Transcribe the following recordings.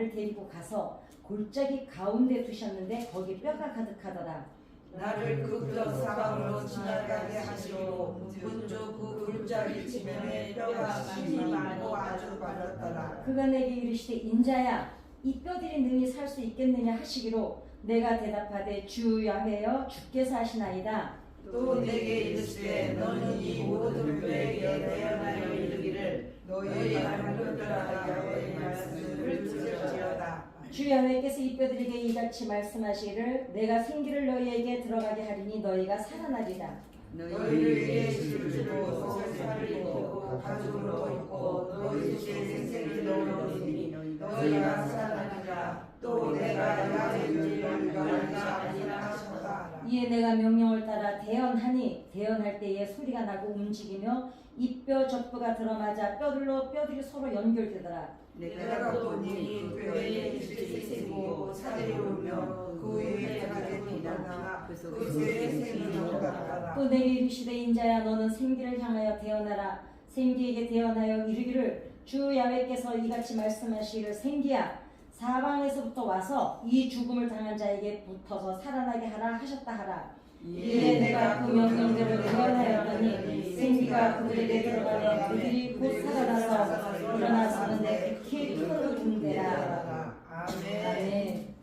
나를 데리고 가서 골짜기 가운데 두셨는데 거기 뼈가 가득하더라. 나를 급적 사방으로 지나가게 하시고 문쪽 그 골짜기 지면에 뼈가 많이 많고 아주 빠졌더라. 그가 내게 이르시되 인자야 이 뼈들이 능히 살 수 있겠느냐 하시기로 내가 대답하되 주 야훼여 주께서 하시나이다. 또 내게 이르시되 너는 이 모든 뼈에게 대언하여 이르기를 너희가 하늘나라 야훼의 말씀을 들을지어다. 주 야훼께서 이 뼈들에게 이같이 말씀하시기를 내가 생기를 너희에게 들어가게 하리니 너희가 살아나리라. 너희를 위해 실주로 소살을 입고 가죽으로 입고 너희 주의 생생히 넣으리니 너희가 살아나리라. 또 내가 야훼를 너희가 아니라 하셨다. 이에 내가 명령을 따라 대언하니 대언할 때에 소리가 나고 움직이며 이 뼈 저 뼈가 들어맞아 뼈들로 뼈들이 서로 연결되더라. 내가 보니 뼈에 빛이 생기고 살이 오르며 그 위에 가죽이 나나 그 쇠에 생이 넘어갔더라. 또 내게 이르시되 인자야 너는 생기를 향하여 대언하라. 생기에게 대언하여 이르기를 주 야훼께서 이같이 말씀하시기를 생기야 사방에서부터 와서 이 죽음을 당한 자에게 붙어서 살아나게 하라 하셨다 하라. 이에 내가 그 명령대로 대언하였더니 생기가 그들에게 들어가며 그들이 곧 살아나서 일어나서는 내 극히 큰 군대라. 아멘.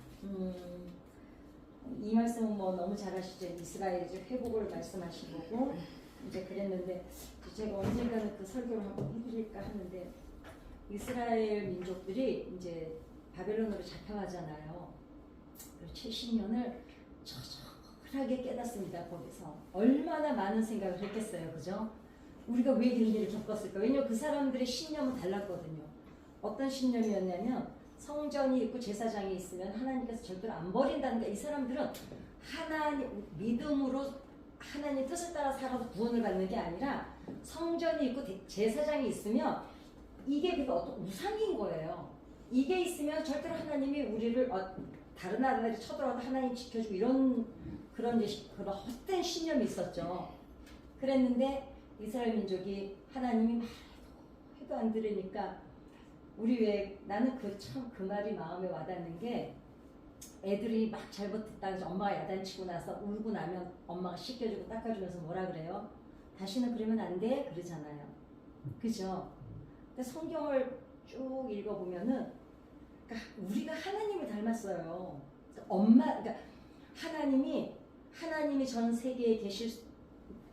이 말씀은 뭐 너무 잘하시죠. 이스라엘 이제 회복을 말씀하신 거고 이제 그랬는데 제가 언젠가는 그 설교를 한번 해드릴까 하는데 이스라엘 민족들이 이제 바벨론으로 잡혀가잖아요. 70년을 처절하게 깨닫습니다. 거기서 얼마나 많은 생각을 했겠어요, 그죠? 우리가 왜 이런 일을 겪었을까? 왜냐면 그 사람들의 신념은 달랐거든요. 어떤 신념이었냐면 성전이 있고 제사장이 있으면 하나님께서 절대로 안 버린다는 게 이 사람들은 하나님 믿음으로 하나님 뜻을 따라 살아서 구원을 받는 게 아니라 성전이 있고 제사장이 있으면 이게 그러니까 어떤 우상인 거예요. 이게 있으면 절대로 하나님이 우리를 다른 나라들이 쳐들어와도 하나님 지켜주고 이런 그런 헛된 신념이 있었죠. 그랬는데 이스라엘 민족이 하나님이 해도 안 들으니까 우리 왜 나는 그 말이 마음에 와닿는 게 애들이 막 잘못했다 그래서 엄마가 야단치고 나서 울고 나면 엄마가 씻겨주고 닦아주면서 뭐라 그래요? 다시는 그러면 안 돼? 그러잖아요. 그죠? 근데 성경을 쭉 읽어보면은 그러니까 우리가 하나님을 닮았어요. 그러니까 하나님이 전 세계에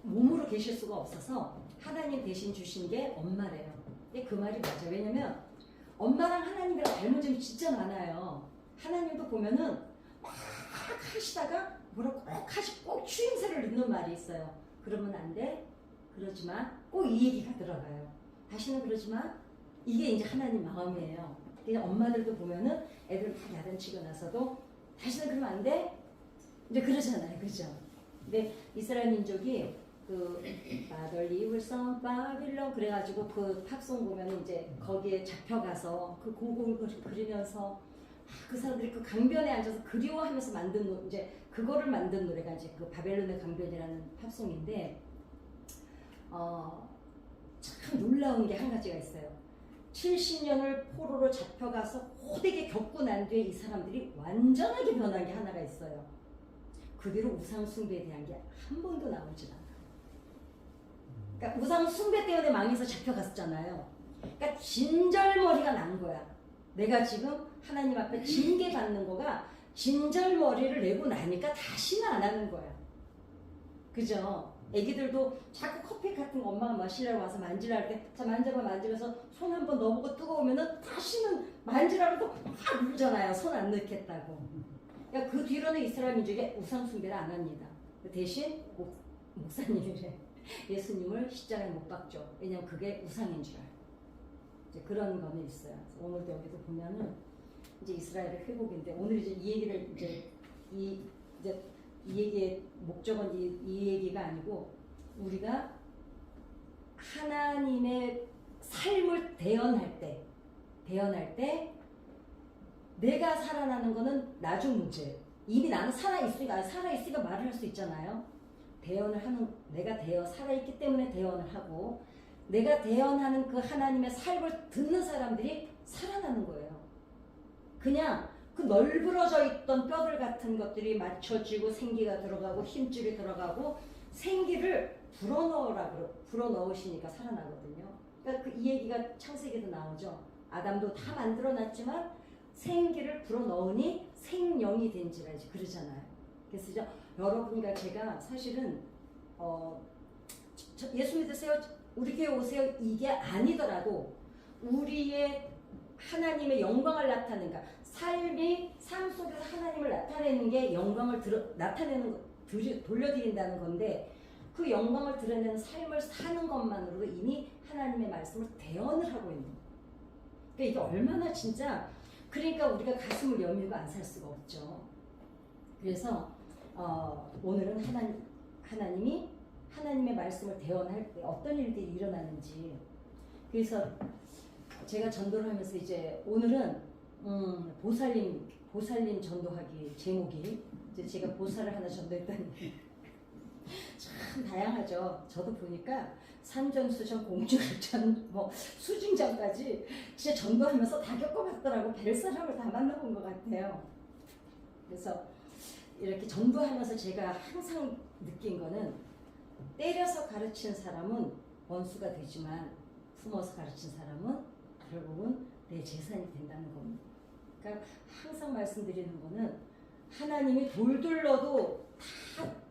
몸으로 계실 수가 없어서 하나님 대신 주신 게 엄마래요. 근데 그 말이 맞아요. 왜냐면 엄마랑 하나님이랑 닮은 점이 진짜 많아요. 하나님도 보면은 막 하시다가 뭐라고 꼭 추임새를 넣는 말이 있어요. 그러면 안 돼? 그러지 마. 꼭 이 얘기가 들어가요. 다시는 그러지 마. 이게 이제 하나님 마음이에요. 그냥 엄마들도 보면은 애들 다 야단치고 나서도 다시는 그러면 안 돼? 이제 그러잖아요. 그죠? 근데 이스라엘 민족이 그 Father Leave Some Babylon 그래가지고 그 팝송 보면 이제 거기에 잡혀가서 그 곡을 그리면서 그 사람들이 그 강변에 앉아서 그리워하면서 만든 이제 그거를 만든 노래가 이제 그 바벨론의 강변이라는 팝송인데 참 놀라운 게 한 가지가 있어요. 70년을 포로로 잡혀가서 호되게 겪고 난 뒤에 이 사람들이 완전하게 변한 게 하나가 있어요. 그 뒤로 우상 숭배에 대한 게 한 번도 나오질 않아. 그러니까 우상 숭배 때문에 망해서 잡혀갔잖아요. 그러니까 진절머리가 난 거야. 내가 지금 하나님 앞에 징계 받는 거가 진절머리를 내고 나니까 다시는 안 하는 거야. 그죠? 애기들도 자꾸 커피 같은 거 엄마가 마시려고 와서 만지라 할 때 자 만지면서 손 한번 넣어보고 뜨거우면은 다시는 만지라고 막 물잖아요. 손 안 넣겠다고. 그러니까 그 뒤로는 이스라엘 민족이 우상 숭배를 안 합니다. 대신 목사님이래. 예수님을 십자가에 못 박죠. 왜냐면 그게 우상인 줄 알고. 이제 그런 거는 있어요. 오늘도 여기도 보면은 이제 이스라엘의 회복인데 오늘 이제 이 얘기를 이 얘기의 목적은 이 얘기가 아니고 우리가 하나님의 삶을 대언할 때 내가 살아나는 거는 나중 문제예요. 이미 나는 살아있으니까 말을 할 수 있잖아요. 내가 살아있기 때문에 대언을 하고 내가 대언하는 그 하나님의 삶을 듣는 사람들이 살아나는 거예요. 그냥 그 널브러져 있던 뼈들 같은 것들이 맞춰지고 생기가 들어가고 힘줄이 들어가고 생기를 불어넣으시니까 살아나거든요. 그러니까 이 얘기가 창세기에도 나오죠. 아담도 다 만들어놨지만 생기를 불어넣으니 생명이 된지라 이제 그러잖아요. 그래서 여러분과 제가 사실은 예수 믿으세요? 우리 교회 오세요? 이게 아니더라도 우리의 하나님의 영광을 나타내는, 삶 속에서 하나님을 나타내는 게 영광을 돌려드린다는 건데, 그 영광을 드러내는 삶을 사는 것만으로도 이미 하나님의 말씀을 대언을 하고 있는 거예요. 그러니까 이게 얼마나 진짜, 그러니까 우리가 가슴을 여밀고 안 살 수가 없죠. 그래서 오늘은 하나님이 하나님의 말씀을 대언할 때 어떤 일들이 일어나는지, 그래서 제가 전도를 하면서 이제 오늘은 보살님 전도하기 제목이, 이제 제가 보살을 하나 전도했다니 참 다양하죠. 저도 보니까 산전수전 공주전 뭐 수중전까지 진짜 전도하면서 다 겪어봤더라고. 별 사람을 다 만나본 것 같아요. 그래서 이렇게 전도하면서 제가 항상 느낀 거는, 때려서 가르치는 사람은 원수가 되지만 품어서 가르치는 사람은 결국은 내 재산이 된다는 겁니다. 그러니까 항상 말씀드리는 거는, 하나님이 돌둘러도 다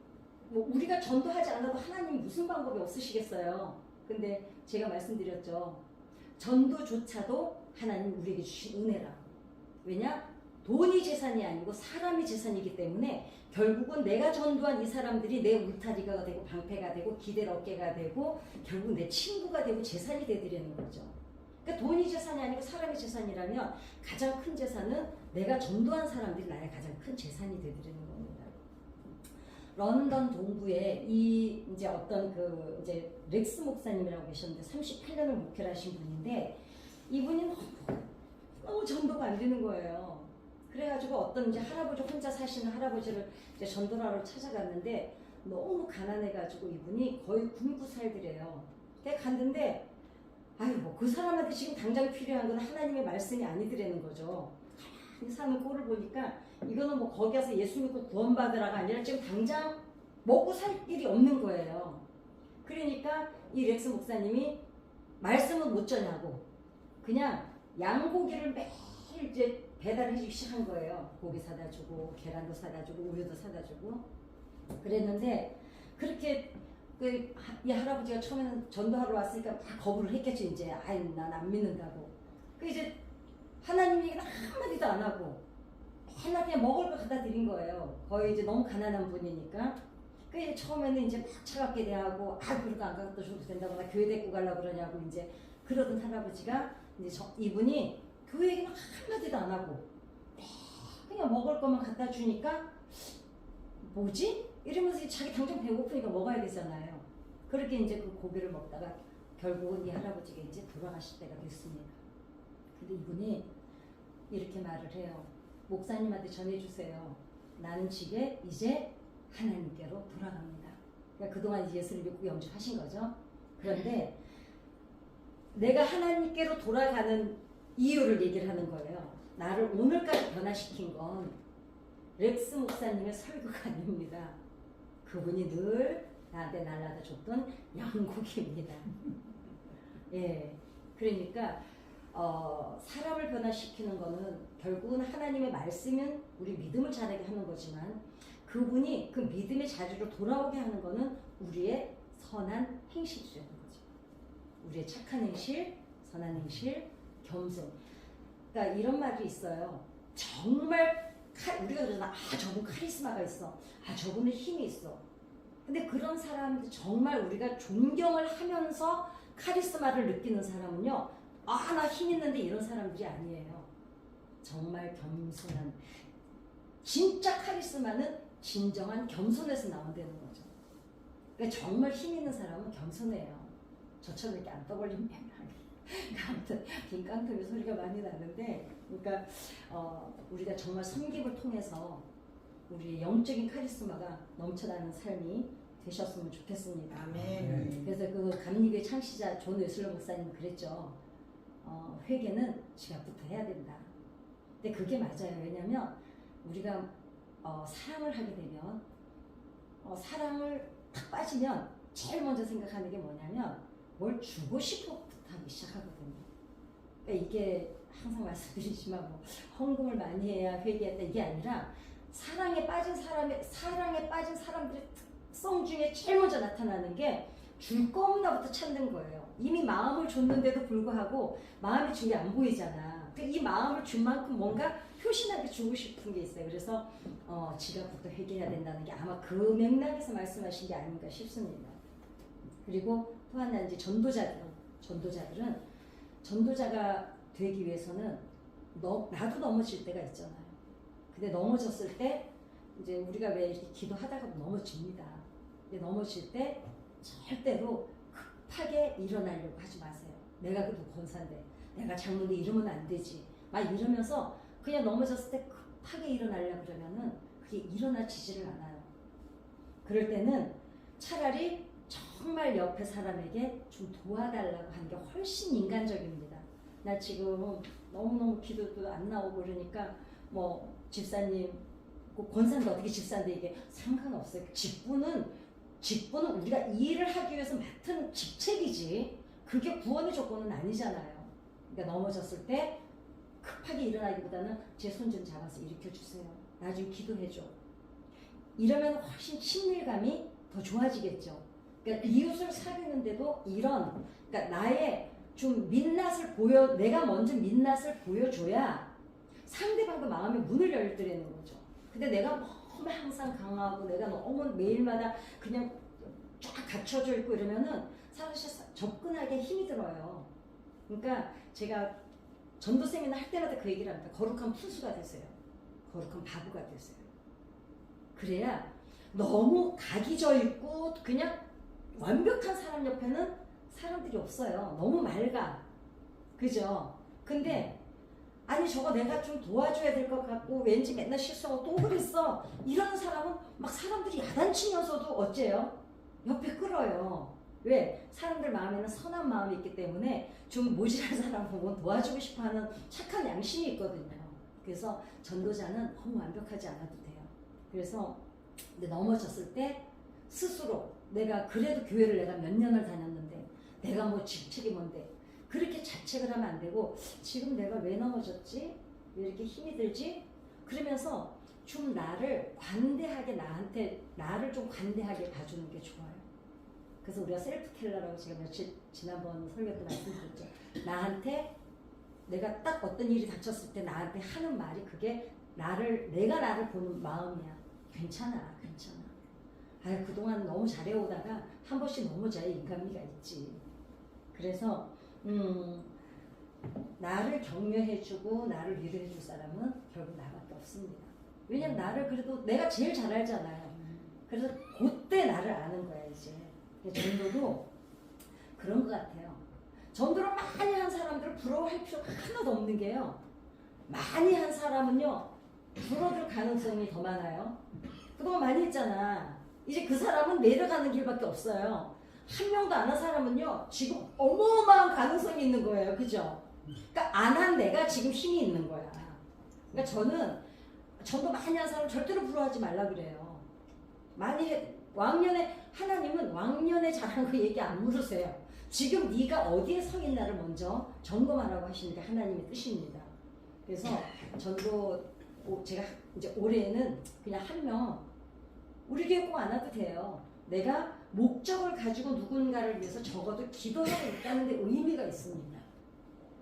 뭐 우리가 전도하지 않아도 하나님이 무슨 방법이 없으시겠어요. 근데 제가 말씀드렸죠. 전도조차도 하나님 우리에게 주신 은혜라고. 왜냐? 돈이 재산이 아니고 사람이 재산이기 때문에 결국은 내가 전도한 이 사람들이 내 울타리가 되고 방패가 되고 기댈 어깨가 되고 결국 내 친구가 되고 재산이 되드리는 거죠. 그러니까 돈이 재산이 아니고 사람이 재산이라면 가장 큰 재산은 내가 전도한 사람들이 나의 가장 큰 재산이 되드리는 겁니다. 런던 동부에 이제 어떤 이제 렉스 목사님이라고 계셨는데 38년을 목회를 하신 분인데, 이분이 너무 전도가 안 되는 거예요. 그래가지고 어떤 이제 할아버지, 혼자 사시는 할아버지를 이제 전도하러 찾아갔는데 너무 가난해가지고 이분이 거의 굶고 살더래요. 내가 갔는데 아이고 그 사람한테 지금 당장 필요한 건 하나님의 말씀이 아니더라는 거죠. 이 사람 꼴을 보니까 이거는 뭐 거기 가서 예수 믿고 구원받으라가 아니라 지금 당장 먹고 살 길이 없는 거예요. 그러니까 이 렉스 목사님이 말씀은 못 전하고 그냥 양고기를 매일 이제 배달해 주기 시작한 거예요. 고기 사다 주고 계란도 사다 주고 우유도 사다 주고 그랬는데, 그렇게 이 할아버지가 처음에는 전도하러 왔으니까 막 거부를 했겠죠. 이제 난 안 믿는다고. 그 이제 하나님 얘기는 한마디도 안 하고 맨날 그냥 먹을 거 갖다 드린 거예요. 거의 이제 너무 가난한 분이니까. 그 처음에는 이제 막 차갑게 대하고 그래도 안 갖다 줘도 된다고, 나 교회 데리고 가려고 그러냐고 이제 그러던 할아버지가 이제 이분이 교회 얘기는 한마디도 안 하고 그냥 먹을 것만 갖다 주니까 뭐지? 이러면서 자기 당장 배고프니까 먹어야 되잖아요. 그렇게 이제 그 고기를 먹다가 결국은 이 할아버지가 이제 돌아가실 때가 됐습니다. 근데 이분이 이렇게 말을 해요. 목사님한테 전해주세요. 나는 이제 하나님께로 돌아갑니다. 그러니까 그동안 예수를 믿고 영접하신 거죠. 그런데 내가 하나님께로 돌아가는 이유를 얘기를 하는 거예요. 나를 오늘까지 변화시킨 건 렉스 목사님의 설교가 아닙니다. 그분이 늘 나한테 날라다 줬던 양고기입니다. 예, 그러니까 사람을 변화시키는 거는 결국은 하나님의 말씀은 우리 믿음을 자라게 하는 거지만, 그분이 그 믿음의 자리로 돌아오게 하는 거는 우리의 선한 행실이라는 거죠. 우리의 착한 행실, 선한 행실, 겸손. 그러니까 이런 말이 있어요. 정말 우리가 그러잖아. 저분 카리스마가 있어. 저분은 힘이 있어. 근데 그런 사람들 정말 우리가 존경을 하면서 카리스마를 느끼는 사람은요, 나 힘 있는데 이런 사람들이 아니에요. 정말 겸손한, 진짜 카리스마는 진정한 겸손에서 나온다는 거죠. 그러니까 정말 힘 있는 사람은 겸손해요. 저처럼 이렇게 안 떠벌리면 아무튼 빈 깡통이 소리가 많이 나는데, 그러니까 우리가 정말 섬김을 통해서 우리의 영적인 카리스마가 넘쳐나는 삶이 되셨으면 좋겠습니다. 아멘. 그래서 그 감리교회 창시자 존 웨슬러 목사님 그랬죠. 회개는 지금부터 해야 된다. 근데 그게 맞아요. 왜냐면 우리가 사랑을 하게 되면 사랑을 탁 빠지면 제일 먼저 생각하는 게 뭐냐면 뭘 주고 싶어부터 하기 시작하거든요. 그러니까 이게 항상 말씀드리지만 뭐 헌금을 많이 해야 회개했다 이게 아니라 사랑에 빠진 사람들의 특성 중에 제일 먼저 나타나는 게 줄 거 없나부터 찾는 거예요. 이미 마음을 줬는데도 불구하고 마음이 준 게 안 보이잖아. 이 마음을 준 만큼 뭔가 효신하게 주고 싶은 게 있어요. 그래서 지갑부터 회개해야 된다는 게 아마 그 맥락에서 말씀하신 게 아닌가 싶습니다. 그리고 또 하나 이제 전도자들은 전도자가 되기 위해서는 나도 넘어질 때가 있잖아요. 근데 넘어졌을 때 이제 우리가 왜 이렇게 기도하다가 넘어집니다. 근데 넘어질 때 절대로 급하게 일어나려고 하지 마세요. 내가 그래도 권사인데 내가 장로인데 이러면 안 되지. 막 이러면서 그냥 넘어졌을 때 급하게 일어나려고 그러면은 그게 일어나지지를 않아요. 그럴 때는 차라리 정말 옆에 사람에게 좀 도와달라고 하는 게 훨씬 인간적입니다. 나 지금 너무너무 기도도 안 나오고 그러니까 뭐 집사님, 권사인데 어떻게 집사인데 이게 상관없어요. 직분은 우리가 이 일을 하기 위해서 맡은 직책이지 그게 구원의 조건은 아니잖아요. 그러니까 넘어졌을 때 급하게 일어나기보다는 제 손 좀 잡아서 일으켜주세요. 나 좀 기도해줘. 이러면 훨씬 친밀감이 더 좋아지겠죠. 그러니까 이웃을 사귀는데도 그러니까 나의 좀 내가 먼저 민낯을 보여줘야 상대방도 마음의 문을 열더라는 거죠. 근데 내가 너무 항상 강하고 내가 너무 매일마다 그냥 쫙 갖춰져 있고 이러면은 사실 접근하기에 힘이 들어요. 그러니까 제가 전도 세미나 할 때마다 그 얘기를 합니다. 거룩한 푼수가 되세요. 거룩한 바보가 되세요. 그래야 너무 각이 져 있고 그냥 완벽한 사람 옆에는 사람들이 없어요. 너무 맑아. 그죠? 근데 아니 저거 내가 좀 도와줘야 될 것 같고 왠지 맨날 실수하고 또 그랬어. 이런 사람은 막 사람들이 야단치면서도 어째요? 옆에 끌어요. 왜? 사람들 마음에는 선한 마음이 있기 때문에 좀 모질한 사람 보면 도와주고 싶어하는 착한 양심이 있거든요. 그래서 전도자는 너무 완벽하지 않아도 돼요. 그래서 근데 넘어졌을 때 스스로 내가 그래도 교회를 내가 몇 년을 다녔는데 내가 뭐 직책이 뭔데 그렇게 자책을 하면 안 되고 지금 내가 왜 넘어졌지? 왜 이렇게 힘이 들지? 그러면서 좀 나를 관대하게 나를 좀 관대하게 봐주는 게 좋아요. 그래서 우리가 셀프 킬러라고 제가 지난번 설교 때 말씀드렸죠. 나한테 내가 딱 어떤 일이 닥쳤을 때 나한테 하는 말이 그게 내가 나를 보는 마음이야. 괜찮아. 아유 그동안 너무 잘해오다가 한 번씩 넘어져야 인간미가 있지. 그래서 나를 격려해주고 나를 위로해줄 사람은 결국 나밖에 없습니다. 왜냐면 나를 그래도 내가 제일 잘 알잖아요. 그래서 그때 나를 아는 거야 이제. 전도도 그런 것 같아요. 전도를 많이 한 사람들을 부러워할 필요가 하나도 없는 게요. 많이 한 사람은요 줄어들 가능성이 더 많아요. 그동안 많이 했잖아. 이제 그 사람은 내려가는 길밖에 없어요. 한 명도 안 한 사람은요 지금 어마어마한 가능성이 있는 거예요. 그죠? 그러니까 안 한 내가 지금 힘이 있는 거야. 그러니까 저는 전도 많이 한 사람 절대로 부러워하지 말라 그래요. 하나님은 왕년에 잘한 거 얘기 안 물으세요. 지금 네가 어디에 서 있나를 먼저 점검하라고 하시는 게 하나님의 뜻입니다. 그래서 전도 제가 이제 올해는 그냥 한 명 우리 교회 꼭 안 와도 돼요. 내가 목적을 가지고 누군가를 위해서 적어도 기도하고 있다는 데 의미가 있습니다.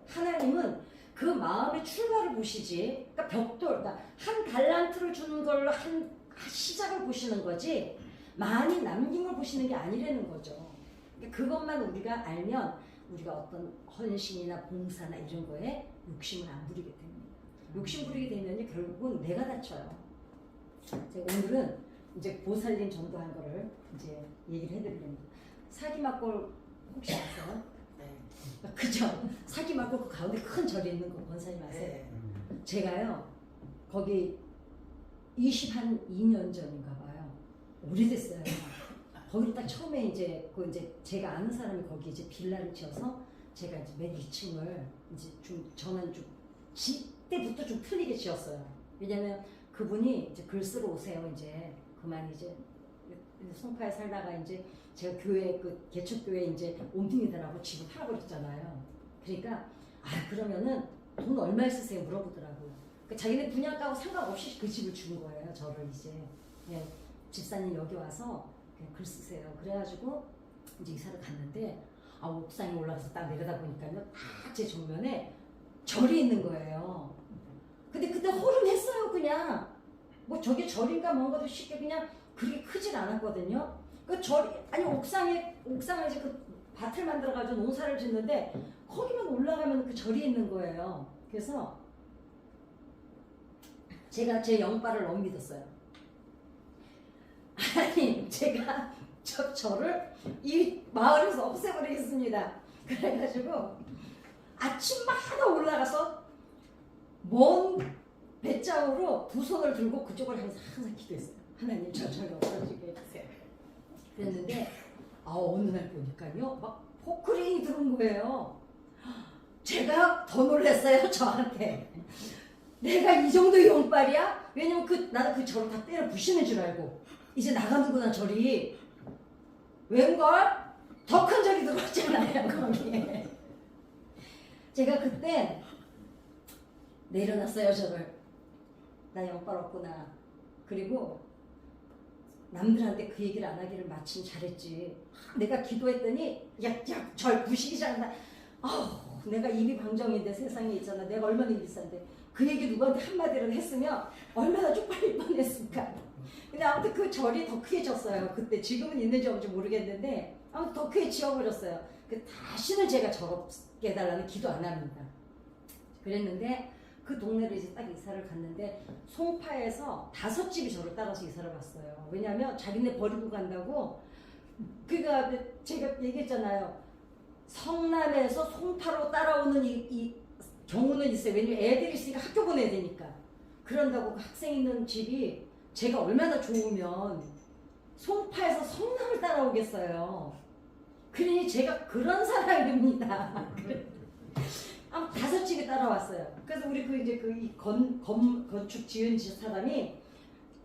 하나님은 그 마음의 출발을 보시지, 그러니까 그러니까 한 달란트를 주는 걸로 한 시작을 보시는 거지 많이 남긴 걸 보시는 게 아니라는 거죠. 그러니까 그것만 우리가 알면 우리가 어떤 헌신이나 봉사나 이런 거에 욕심을 안 부리게 됩니다. 욕심 부리게 되면 결국은 내가 다쳐요. 제가 오늘은 이제 보살님 전도한 거를 이제 얘기를 해드리려니다. 사기막골 혹시 아세요? 네. 그죠? 사기막골 그 가운데 큰 절이 있는 거 권사님 아세요? 네. 제가요 거기 22년 전인가 봐요. 오래됐어요. 거기를 딱 처음에 이제 제가 아는 사람이 거기 이제 빌라를 지어서 제가 이제 맨 2층을 이제 좀 전환 좀 때부터 좀 틀리게 지었어요. 왜냐면 그분이 이제 글 쓰러 오세요. 이제 그만 이제 송파에 살다가 이제 제가 교회 그 개척교회 이제 옮기느라고 집을 팔아버렸잖아요. 그러니까 그러면은 돈 얼마 쓰세요 물어보더라고요. 그러니까 자기네 분양가하고 상관없이 그 집을 준 거예요. 저를 이제 그냥 집사님 여기 와서 그냥 글 쓰세요. 그래가지고 이제 이사를 갔는데 옥상에 올라가서 딱 내려다 보니까요 딱 제 정면에 절이 있는 거예요. 근데 그때 허름했어요. 그냥 뭐 저게 절인가 뭔가도 쉽게 그냥 그렇게 크진 않았거든요. 그 절이 아니 옥상에 이제 그 밭을 만들어가지고 농사를 짓는데 거기만 올라가면 그 절이 있는 거예요. 그래서 제가 제 영빨을 너무 믿었어요. 아니 제가 저를 이 마을에서 없애버리겠습니다. 그래가지고 아침마다 올라가서 먼 배짱으로 두 손을 들고 그쪽을 항상 기도했어요. 하나님 저를 없어지게 해주세요. 그랬는데 어느 날 보니까요 막 포크레인이 들어온 거예요. 제가 더 놀랐어요. 저한테 내가 이 정도 용빨이야? 왜냐면 나는 그 절을 다 때려 부시는 줄 알고 이제 나가는구나 절이. 웬걸? 더 큰 절이 들어왔잖아요 거기에. 제가 그때 내려놨어요 저를. 나 영빨 없구나. 그리고 남들한테 그 얘기를 안 하기를 마침 잘했지. 내가 기도했더니 절 부시기 잘한다. 내가 입이 방정인데 세상에 있잖아. 내가 얼마나 비싼데 그 얘기 누구한테 한마디를 했으면 얼마나 쪽팔릴 뻔했을까. 근데 아무튼 그 절이 더 크게 졌어요. 그때 지금은 있는지 없는지 모르겠는데 아무튼 더 크게 지어버렸어요. 다시는 제가 절 없게 해달라는 기도 안 합니다. 그랬는데 그 동네를 이제 딱 이사를 갔는데 송파에서 5집이 저를 따라서 이사를 갔어요. 왜냐하면 자기네 버리고 간다고. 그러니까 제가 얘기했잖아요. 성남에서 송파로 따라오는 이 경우는 있어요. 왜냐면 애들이 있으니까 학교 보내야 되니까. 그런다고 그 학생 있는 집이 제가 얼마나 좋으면 송파에서 성남을 따라오겠어요. 그러니 제가 그런 사람입니다. 5집이 따라왔어요. 그래서 우리 건축 지은 사람이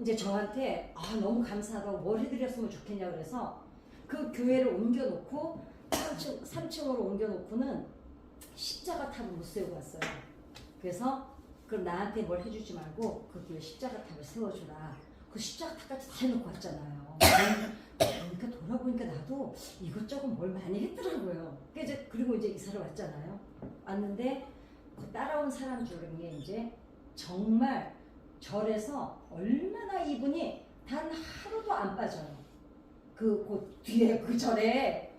이제 저한테 너무 감사하다고 뭘 해드렸으면 좋겠냐 그래서 그 교회를 옮겨놓고 3층으로 옮겨놓고는 십자가탑을 못 세우고 왔어요. 그래서 그럼 나한테 뭘 해주지 말고 그 교회 십자가탑을 세워주라. 그 십자가탑까지 다 해놓고 왔잖아요. 그러니까 돌아보니까 나도 이것저것 뭘 많이 했더라고요. 그리고 이제 이사를 왔잖아요. 왔는데 그 따라온 사람 중에 이제 정말 절에서 얼마나 이분이 단 하루도 안 빠져요. 그 뒤에 그 절에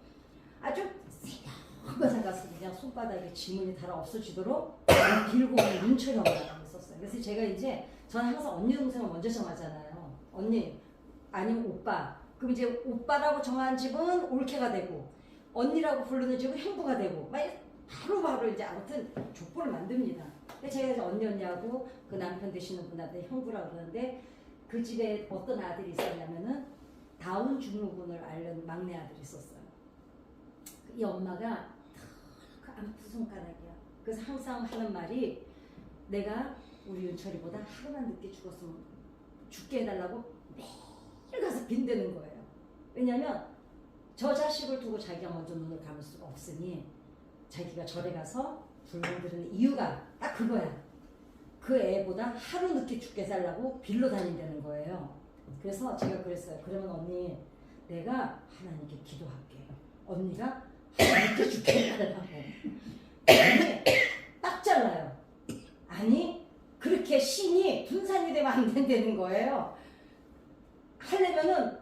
아주 새벽마다 가서 그냥 손바닥에 지문이 달아 없어지도록 빌고 오는 윤철이 엄마라고 있었어요. 그래서 제가 이제 저는 항상 언니 동생을 먼저 정하잖아요. 언니 아니면 오빠. 그럼 이제 오빠라고 정한 집은 올케가 되고 언니라고 부르는 집은 형부가 되고 바로 이제 아무튼 족보를 만듭니다. 제가 이제 언니하고 그 남편 되시는 분한테 형부라고 그러는데 그 집에 어떤 아들이 있었냐면은 다운 증후군을 앓는 막내 아들이 있었어요. 이 엄마가 그 아무튼 손가락이야. 그래서 항상 하는 말이 내가 우리 윤철이보다 하루만 늦게 죽었으면 죽게 해달라고 매일 가서 빈대는 거예요. 왜냐면 저 자식을 두고 자기가 먼저 눈을 감을 수가 없으니 자기가 절에 가서 불을 들은 이유가 딱 그거야. 그 애보다 하루 늦게 죽게 해달라고 빌러 다닌다는 거예요. 그래서 제가 그랬어요. 그러면 언니 내가 하나님께 기도할게. 언니가 하루 늦게 죽게 해달라고. 아니 딱 잘라요. 아니 그렇게 신이 분산이 되면 안 된다는 거예요. 하려면은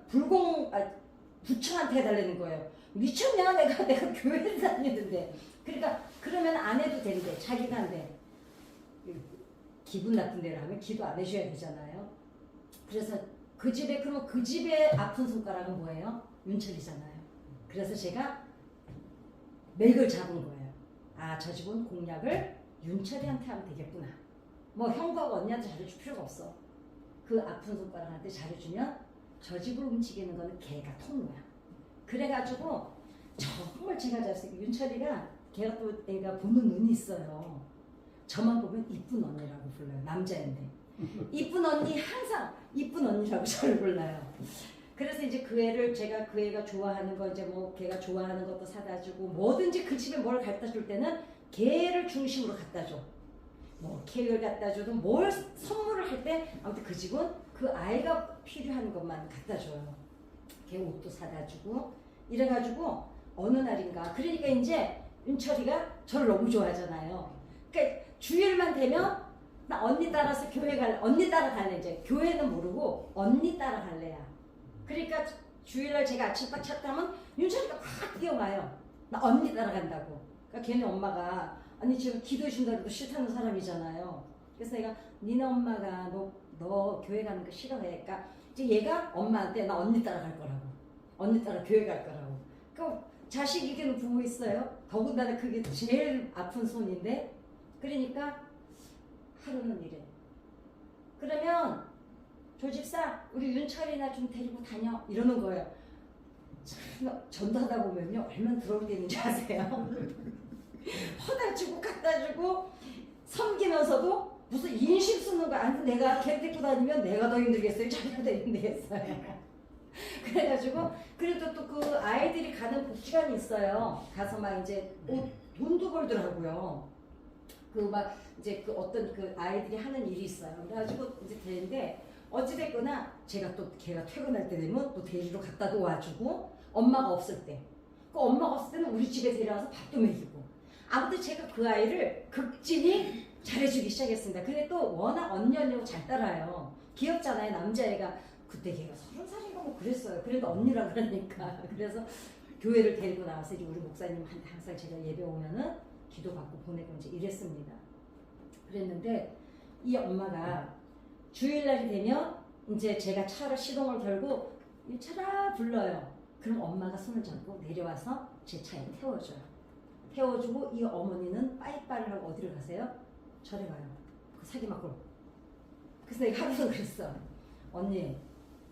부처한테 해달라는 거예요. 미쳤냐 내가 교회를 다니는데. 그러니까 그러면 안 해도 된대. 자기가 한대. 기분 나쁜 데를 하면 기도 안 해줘야 되잖아요. 그래서 그 집의 아픈 손가락은 뭐예요? 윤철이잖아요. 그래서 제가 맥을 잡은 거예요. 저 집은 공약을 윤철이한테 하면 되겠구나. 뭐 형부하고 언니한테 잘해줄 필요가 없어. 그 아픈 손가락한테 잘해주면 저 집을 움직이는 거는 걔가 통로야. 그래가지고 정말 제가 잘했어요. 윤철이가 걔가 또 애가 보는 눈이 있어요. 저만 보면 이쁜 언니라고 불러요. 남자인데. 이쁜 언니, 항상 이쁜 언니라고 저를 불러요. 그래서 이제 그 애를 제가 그 애가 좋아하는 거 이제 뭐 걔가 좋아하는 것도 사다 주고 뭐든지 그 집에 뭘 갖다 줄 때는 걔를 중심으로 갖다 줘. 뭐 케이크를 갖다 줘도 뭘 선물을 할 때 아무튼 그 집은 그 아이가 필요한 것만 갖다 줘요. 걔 옷도 사다 주고 이래가지고 어느 날인가 그러니까 이제 윤철이가 저를 너무 좋아하잖아요. 그러니까 주일만 되면 나 언니 따라서 교회 갈래. 언니 따라 갈래. 이제 교회는 모르고 언니 따라 갈래야. 그러니까 주일날 제가 아침 딱 차 타면 윤철이가 막 뛰어와요. 나 언니 따라간다고. 그러니까 걔네 엄마가 아니 지금 기도 신다고도 싫다는 사람이잖아요. 그래서 내가 니네 엄마가 너 교회 가는 거 싫어해. 그러니까 이제 얘가 엄마한테 나 언니 따라갈 거라고. 언니 따라 교회 갈 거라고. 그럼 자식 이기는 부모 있어요? 더군다나 그게 제일 아픈 손인데 그러니까 하루는 이래. 그러면 조집사 우리 윤철이나 좀 데리고 다녀 이러는 거예요. 참 전도하다 보면요 얼마나 더러운 게 있는지 아세요? 퍼다 주고 갖다 주고 섬기면서도 무슨 인심 쓰는 거 아니 내가 걔 데리고 다니면 내가 더 힘들겠어요? 자기가 더 힘들겠어요? 그래가지고 그래도 또 그 아이들이 가는 복지관이 있어요. 가서 막 이제 돈도 벌더라고요. 그 막 이제 그 어떤 그 아이들이 하는 일이 있어요. 그래가지고 이제 되는데 어찌됐거나 제가 또 걔가 퇴근할 때 되면 또 데리러 갖다도 와주고 엄마가 없을 때 그 엄마가 없을 때는 우리 집에 데려와서 밥도 먹이고 아무튼 제가 그 아이를 극진히 잘해주기 시작했습니다. 근데 또 워낙 언니라고 잘 따라요. 귀엽잖아요. 남자애가 그때 걔가 30살인가 뭐 그랬어요. 그래도 언니라 그러니까. 그래서 교회를 데리고 나와서 이제 우리 목사님한테 항상 제가 예배 오면은 기도받고 보내고 이제 이랬습니다. 그랬는데 이 엄마가 주일날이 되면 이제 제가 차를 시동을 걸고 차라 불러요. 그럼 엄마가 손을 잡고 내려와서 제 차에 태워줘요. 태워주고 이 어머니는 빠이빠이를 하고 어디를 가세요? 절에 가요. 그 사기막골. 그래서 내가 하루는 그랬어. 언니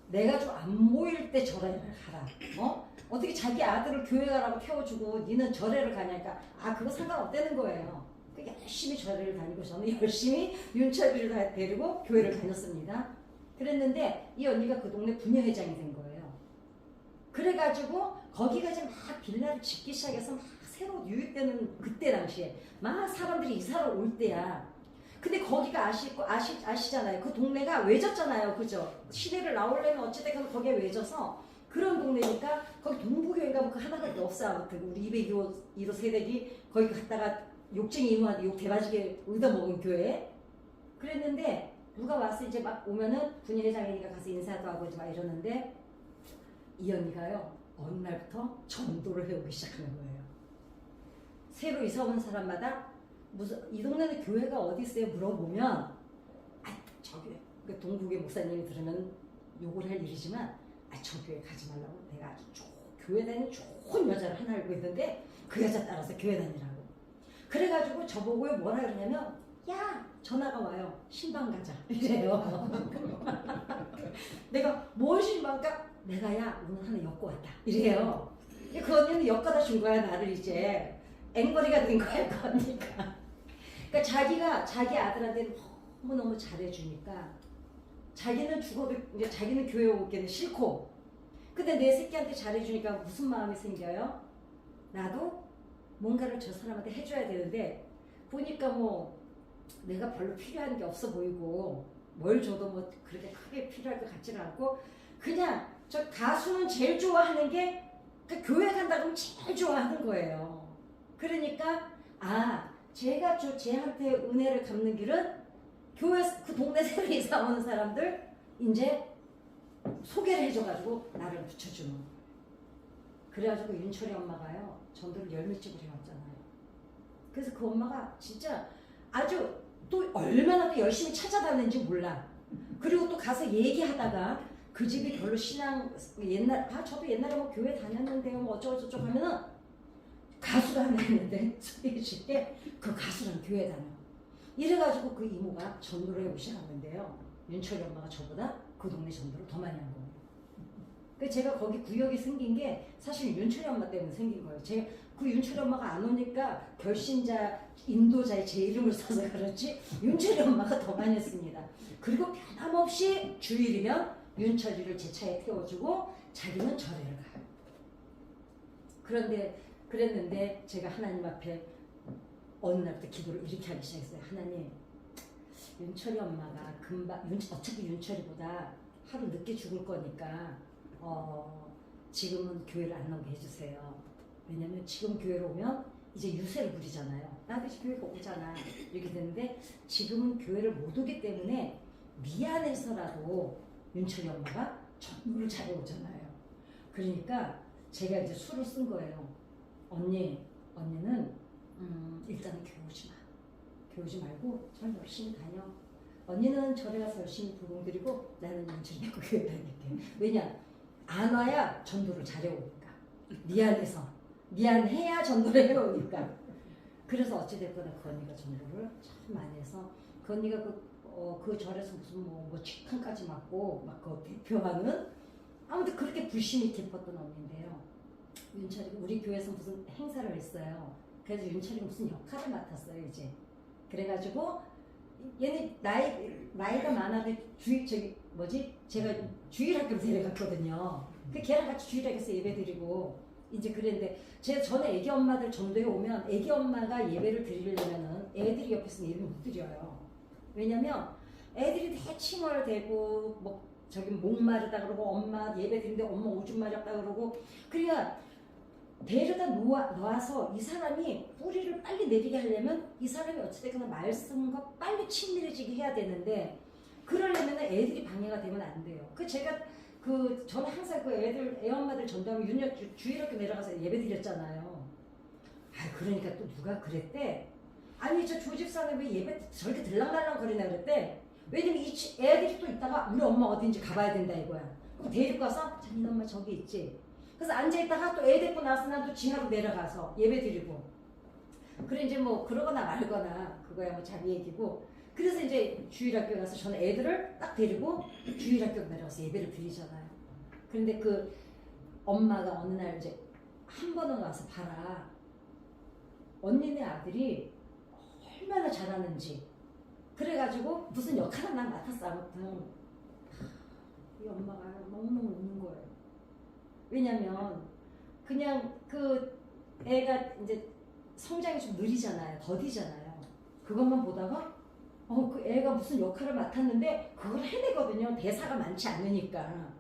내가 좀 안 보일 때 절에 가라. 어떻게 자기 아들을 교회 가라고 태워주고 니는 절에를 가냐니까 아 그거 상관없다는 거예요. 열심히 절에를 다니고 저는 열심히 윤철이를 데리고 교회를 다녔습니다. 그랬는데 이 언니가 그 동네 부녀회장이 된 거예요. 그래가지고 거기가 이제 막 빌라를 짓기 시작해서 막 새로 유입되는 그때 당시에 막 사람들이 이사를 올 때야. 근데 거기가 아시잖아요. 그 동네가 외졌잖아요. 그죠? 시내를 나오려면 어찌됐건 거기에 외져서 그런 동네니까 거기 동부교회가 뭐 그 하나밖에 없어. 아무튼 우리 201호 세대기 거기 갔다가 욕쟁이 이모한테 욕 대바지게 얻어먹은 교회. 그랬는데 누가 와서 이제 막 오면은 분회장이니까 가서 인사도 하고 이제 막 이러는데 이 언니가요 어느 날부터 전도를 해오기 시작하는 거예요. 새로 이사 온 사람마다 무슨 이 동네는 교회가 어디 있어요? 물어보면 아 저기 그 동국의 목사님이 들으면 욕을 할 일이지만 아 저 교회 가지 말라고 내가 아주 교회 다니는 좋은 여자를 하나 알고 있는데 그 여자 따라서 교회 다니라고. 그래가지고 저보고 뭐라 그러냐면 야 전화가 와요. 신방 가자 이래요. 내가 뭘 신방 가? 내가 야 오늘 하나 엮고 왔다 이래요. 그 언니는 엮어다 준 거야 나를 이제 앵벌이가 된 거야 그 언니가. 그러니까 자기가 자기 아들한테 너무너무 잘해주니까 자기는 죽어도 이제 자기는 교회 오기는 싫고 근데 내 새끼한테 잘해주니까 무슨 마음이 생겨요? 나도 뭔가를 저 사람한테 해줘야 되는데 보니까 뭐 내가 별로 필요한 게 없어 보이고 뭘 줘도 뭐 그렇게 크게 필요할 것 같지는 않고 그냥 저 가수는 제일 좋아하는 게 그 교회 간다 그러면 제일 좋아하는 거예요. 그러니까 제가 쟤한테 은혜를 갚는 길은 교회 그 동네 새로 이사 오는 사람들 이제 소개를 해줘가지고 나를 붙여주는. 그래가지고 윤철이 엄마가요 전도를 열매집을 해왔잖아요. 그래서 그 엄마가 진짜 아주 또 얼마나 또 열심히 찾아다녔는지 몰라. 그리고 또 가서 얘기하다가 그 집이 별로 신앙 옛날 저도 옛날에 뭐 교회 다녔는데요 뭐 어쩌고저쩌고 하면은 가수가 하나 있는데 소개해 줄게 그 가수랑 교회 다녀. 이래가지고 그 이모가 전도를 해오기 시작했는데요. 윤철이 엄마가 저보다 그 동네 전도를 더 많이 한 거예요. 그 제가 거기 구역이 생긴 게 사실 윤철이 엄마 때문에 생긴 거예요. 제가 그 윤철이 엄마가 안 오니까 결신자 인도자의 제 이름을 써서 그렇지 윤철이 엄마가 더 많이 했습니다. 그리고 변함없이 주일이면 윤철이를 제 차에 태워주고 자기는 절에를 가요. 그런데 그랬는데 제가 하나님 앞에 어느 날부터 기도를 이렇게 하기 시작했어요. 하나님, 윤철이 엄마가 금방 어차피 윤철이보다 하루 늦게 죽을 거니까 지금은 교회를 안 나오게 해주세요. 왜냐면 지금 교회로 오면 이제 유세를 부리잖아요. 나도 이제 교회가 오잖아. 이렇게 되는데 지금은 교회를 못 오기 때문에 미안해서라도 윤철이 엄마가 전부를 잘해오잖아요. 그러니까 제가 이제 수를 쓴 거예요. 언니는 일단은 교회 오지 마. 교회 오지 말고 절 열심히 다녀. 언니는 절에 가서 열심히 부흥 드리고 나는 윤철이 믿고 교회 다닐게. 왜냐? 안 와야 전도를 잘해오니까. 미안해야 전도를 해오니까. 그래서 어찌됐거나 그 언니가 전도를 참 많이 해서 그 언니가 그 절에서 무슨 뭐 직함까지 맡고 막 그 대표하는 아무튼 그렇게 불신이 깊었던 언니인데요. 윤철이가 우리 교회에서 무슨 행사를 했어요. 그래서 윤철이가 무슨 역할을 맡았어요 이제. 그래가지고 얘는 나이가 많아도 제가 주일학교로 데려갔거든요. 그 걔랑 같이 주일학교에서 예배드리고 이제 그랬는데 제가 전에 애기 엄마들 전도에 오면 애기 엄마가 예배를 드리려면은 애들이 옆에서 예배 못 드려요. 왜냐면 애들이 대칭얼 대고 목마르다 그러고 엄마 예배 드리는데 엄마 오줌 마렵다 그러고 그러니까 데려다 놓아서 이 사람이 뿌리를 빨리 내리게 하려면 이 사람이 어찌됐거나 말씀과 빨리 친밀해지게 해야 되는데 그러려면 애들이 방해가 되면 안 돼요. 저는 항상 애 엄마들 전도하면 주일학교 내려가서 예배 드렸잖아요. 그러니까 또 누가 그랬대. 아니 저 조집사는 왜 예배 저렇게 들락날락 거리나 그랬대. 왜냐면 애들이 또 있다가 우리 엄마 어딘지 가봐야 된다 이거야. 그럼 데리고 가서 자네 엄마 저기 있지. 그래서 앉아있다가 또 애 데리고 나서 나도 지하로 내려가서 예배 드리고. 그래 이제 뭐 그러거나 말거나 그거야 뭐 자기 얘기고. 그래서 이제 주일학교 가서 저는 애들을 딱 데리고 주일학교 내려가서 예배를 드리잖아요. 그런데 그 엄마가 어느 날 이제 한 번은 와서 봐라. 언니네 아들이 얼마나 잘하는지. 그래가지고 무슨 역할을 난 맡았어. 아무튼 이 엄마가 너무너무 우는 거예요. 왜냐면 그냥 그 애가 이제 성장이 좀 느리잖아요. 더디잖아요. 그것만 보다가 그 애가 무슨 역할을 맡았는데 그걸 해내거든요. 대사가 많지 않으니까.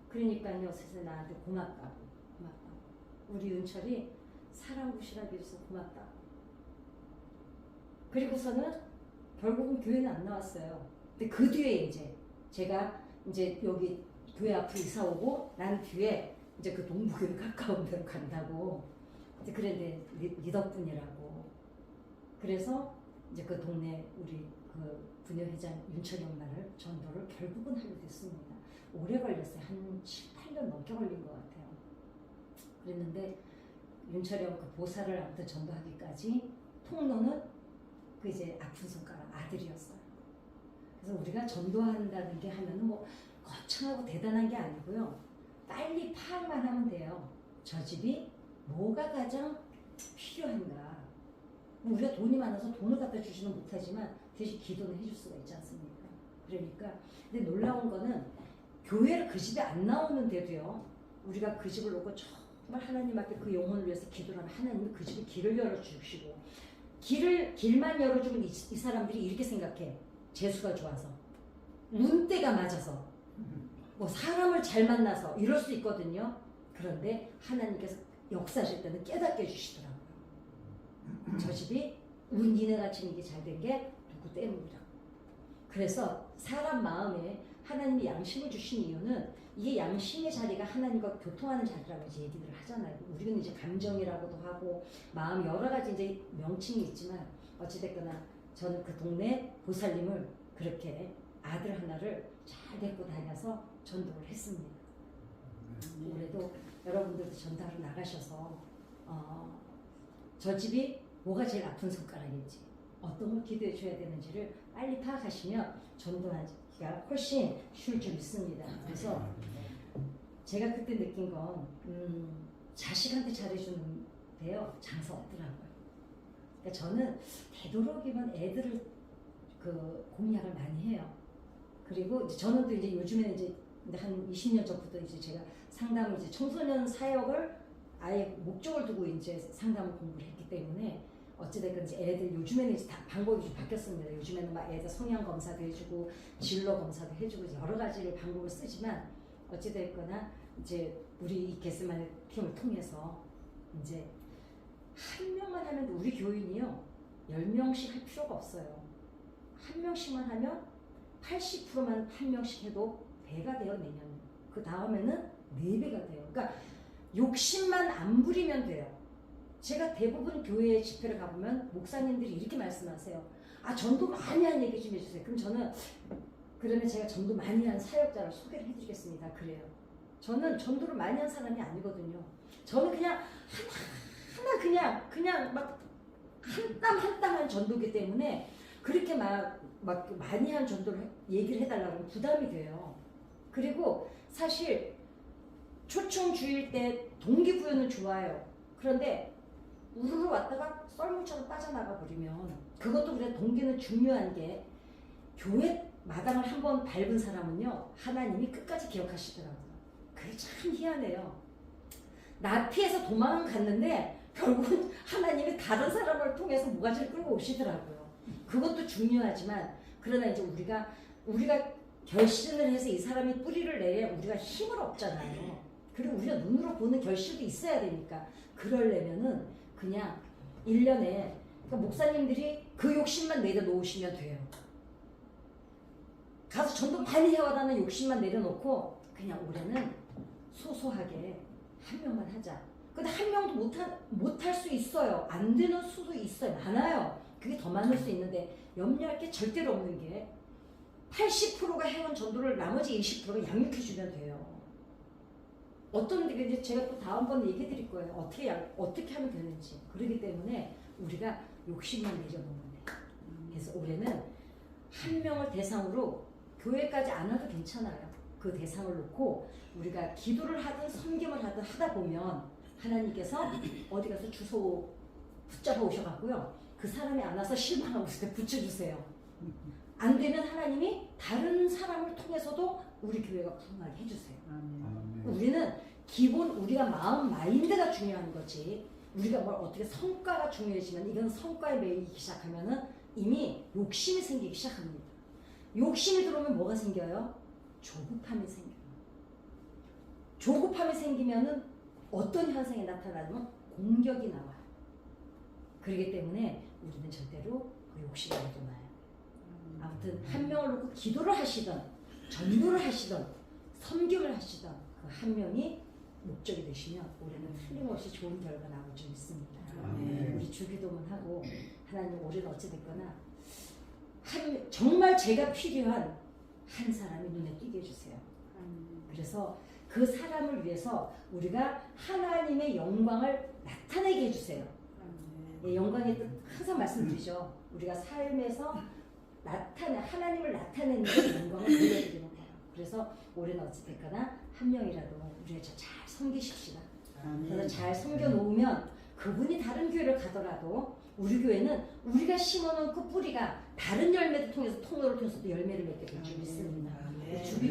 그러니까요. 세상에 나한테 고맙다고. 우리 윤철이 살아오시라고 해서 고맙다고. 그리고서는 결국은 교회는 안 나왔어요. 근데 그 뒤에 이제 제가 이제 여기 교회 앞으로 이사 오고 난 뒤에 이제 그 동부교회 가까운 데로 간다고. 이제 그랬는데 네 덕분이라고. 그래서 이제 그 동네 우리 그 부녀회장 윤철이 엄마를 전도를 결국은 하게 됐습니다. 오래 걸렸어요. 한 7, 8년 넘게 걸린 것 같아요. 그랬는데 윤철이 엄마 그 보살을 아무튼 전도하기까지 통로는 그 이제 아픈 손가락 아들이었어요. 그래서 우리가 전도한다는 게 하면은 뭐 거창하고 대단한 게 아니고요. 빨리 파악만 하면 돼요. 저 집이 뭐가 가장 필요한가. 우리가 돈이 많아서 돈을 갖다 주지는 못하지만 대신 기도는 해줄 수가 있지 않습니까? 그러니까 근데 놀라운 거는 교회를 그 집에 안 나오는데도요. 우리가 그 집을 놓고 정말 하나님 앞에 그 영혼을 위해서 기도를 하면 하나님은 그 집에 길을 열어주시고 길만 열어주면 이 사람들이 이렇게 생각해. 재수가 좋아서 운때가 맞아서 뭐 사람을 잘 만나서 이럴 수 있거든요. 그런데 하나님께서 역사하실 때는 깨닫게 해주시더라고요. 저 집이 니네 같이 이게 잘 된 게 누구 때문이라고. 그래서 사람 마음에 하나님이 양심을 주신 이유는 이게 양심의 자리가 하나님과 교통하는 자리라고 이제 얘기를 하잖아요. 우리는 이제 감정이라고도 하고 마음 여러 가지 이제 명칭이 있지만 어찌됐거나 저는 그 동네 보살님을 그렇게 아들 하나를 잘 데리고 다녀서 전도를 했습니다. 올해도 여러분들도 전도하러 나가셔서 저 집이 뭐가 제일 아픈 손가락인지 어떤 걸 기도해 줘야 되는지를 빨리 파악하시면 전도하기가 훨씬 쉬울 줄 믿습니다. 그래서 제가 그때 느낀 건 자식한테 잘해주는데요 장사 없더라고요. 그러니까 저는 되도록이면 애들을 공략을 많이 해요. 그리고 이제 저는 또 이제 요즘에는 이제 한 20년 전부터 이제 제가 상담을 이제 청소년 사역을 아예 목적을 두고 이제 상담을 공부를 했기 때문에 어찌됐건 이제 애들 요즘에는 이제 다 방법이 좀 바뀌었습니다. 요즘에는 막 애들 성향 검사도 해주고 진로 검사도 해주고 여러 가지 방법을 쓰지만 어찌됐거나 이제 우리 이 게스만의 팀을 통해서 이제 한 명만 하면 우리 교인이요 10명씩 할 필요가 없어요. 한 명씩만 하면 80%만 한 명씩 해도 배가 돼요 내년에. 그 다음에는 4배가 돼요. 그러니까 욕심만 안 부리면 돼요. 제가 대부분 교회 집회를 가보면 목사님들이 이렇게 말씀하세요. 아 전도 많이 한 얘기 좀 해주세요. 그럼 저는 그러면 제가 전도 많이 한 사역자를 소개를 해드리겠습니다. 그래요. 저는 전도를 많이 한 사람이 아니거든요. 저는 그냥 하나 그냥 막 한 땀 한 땀 한 전도기 때문에 그렇게 막 많이 한 전도를 얘기를 해달라고 하면 부담이 돼요. 그리고 사실 초청주일 때 동기부여는 좋아요. 그런데 우르르 왔다가 썰물처럼 빠져나가 버리면 그것도 그래 동기는 중요한 게 교회 마당을 한번 밟은 사람은요 하나님이 끝까지 기억하시더라고요. 그게 참 희한해요. 나 피해서 도망갔는데 결국은 하나님이 다른 사람을 통해서 모가지를 끌고 오시더라고요. 그것도 중요하지만 그러나 이제 우리가 결심을 해서 이 사람이 뿌리를 내야 우리가 힘을 얻잖아요. 그리고 우리가 눈으로 보는 결실도 있어야 되니까 그러려면은 그냥 1년에 그러니까 목사님들이 그 욕심만 내려놓으시면 돼요. 가서 전도 많이 해와라는 욕심만 내려놓고 그냥 올해는 소소하게 한 명만 하자. 근데 한 명도 못할 수 있어요. 안 되는 수도 있어요. 많아요. 그게 더 많을 수 있는데 염려할 게 절대로 없는 게 80%가 해온 전도를 나머지 20%가 양육해주면 돼요. 어떤 데 제가 또 다음번에 얘기해 드릴 거예요. 어떻게 하면 되는지. 그렇기 때문에 우리가 욕심만 내려놓으면 돼요. 그래서 올해는 한 명을 대상으로 교회까지 안 와도 괜찮아요. 그 대상을 놓고 우리가 기도를 하든 섬김을 하든 하다 보면 하나님께서 어디 가서 주소 붙잡아 오셔갖고요. 그 사람이 안 와서 실망하고 있을 때 붙여주세요. 안 되면 하나님이 다른 사람을 통해서도 우리 교회가 부흥하게 해주세요. 우리는 기본 우리가 마음 마인드가 중요한 거지. 우리가 뭘 어떻게 성과가 중요해지면 이건 성과에 매이기 시작하면은 이미 욕심이 생기기 시작합니다. 욕심이 들어오면 뭐가 생겨요? 조급함이 생겨요. 조급함이 생기면은 어떤 현상이 나타나면 공격이 나와요. 그렇기 때문에 우리는 절대로 그 욕심을 내려놔요. 아무튼 한 명을 놓고 기도를 하시던 전도를 하시던 섬김을 하시던 그 한 명이 목적이 되시면 올해는 틀림없이 좋은 결과 나올 줄 믿습니다. 우리 주기도문 하고 하나님 올해는 어찌됐거나 정말 제가 필요한 한 사람이 눈에 띄게 해주세요. 그래서 그 사람을 위해서 우리가 하나님의 영광을 나타내게 해주세요. 예, 영광의 뜻 항상 말씀드리죠. 우리가 삶에서 하나님을 나타내는 게 영광을 돌려드리는 거예요. 그래서 올해는 어찌됐거나 한 명이라도 우리가 잘 섬기십시다. 그래서 잘 섬겨놓으면 그분이 다른 교회를 가더라도 우리 교회는 우리가 심어놓은 그 뿌리가 다른 열매를 통해서 통로를 통해서도 열매를 맺게 될 줄 믿습니다. 주기도